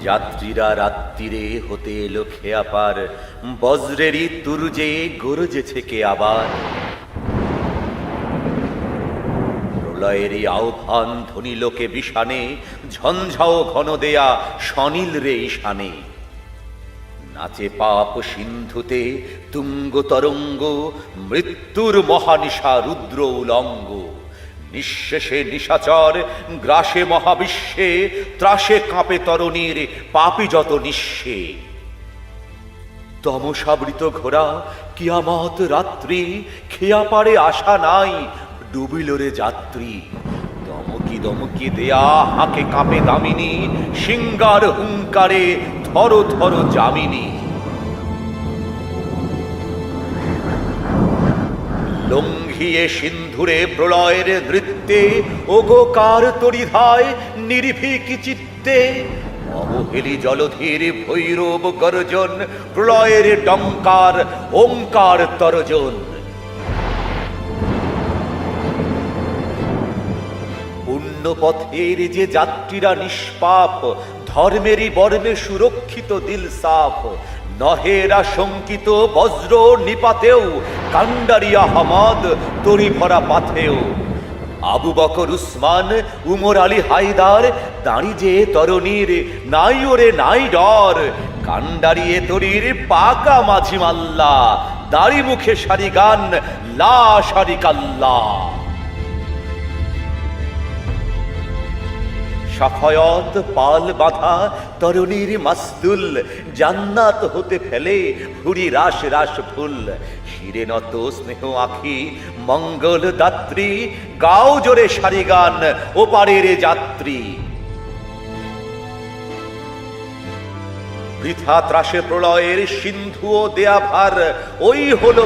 যাত্রীরা রাত্রিরে হতে এলো খেয়া পার, বজ্রেরই তুরুজে গরজেছে কে আবার। প্রলয়েরই আহ্বান ধ্বনি লোকে বিষানে, ঝঞ্ঝাও ঘন দেয়া স্বনীল রে ঈশানে। নাচে পাপ সিন্ধুতে তুঙ্গ তরঙ্গ, মৃত্যুর মহানিশা রুদ্র উলঙ্গ। নিঃশেষে নিশাচর গ্রাসে মহাবিশ্বে, ত্রাসে কাঁপে তরণীর পাপী যত নিঃশে। তমসাবৃত ঘোরা কিয়ামত রাত্রি, খেয়া পারে আশা নাই ডুবিল রে যাত্রী। দমকি দমকি দেয়া হাঁকে কাঁপে দামিনী, সিংগার হুঙ্কারে থর থর যামিনী। লঙ্ঘিয়ে সিন্ধুরে প্রলয়ের নৃত্যে, ওগোকার তরিধায় নির্ভীক চিত্তে। অবহেলি জলধির ভৈরব গর্জন, প্রলয়ের ডঙ্কার ওঙ্কার তর্জন। পুণ্য পথের যে যাত্রীরা নিষ্পাপ, ধর্মেরই বর্মে সুরক্ষিত দিল সাফ। নহেরা শঙ্কিত বজ্র নিপাতেও, কান্ডারি আহমদ তরি ভরা পাথেও। আবু বকর উসমান উমর আলী হায়দার, দাঁড়ি যে তরুণীর নাই ওরে নাই ডর। কান্ডারিয়ে তরির পাকা মাঝি মাল্লা, দাড়ি মুখে সারি গান লা শারিকাল্লা। সাফায়াত পাল বাঁধা তরুণীর মাসদুল, জান্নাত হতে ফেলে হুড়ি রাস রাস ফুল। শিরে নত স্নেহ আখি মঙ্গল দাত্রী, গাও জোরে সারি গান ও পারের যাত্রী। বৃথা ত্রাসে প্রলয়ের সিন্ধু ও দেয়া ভার, ওই হলো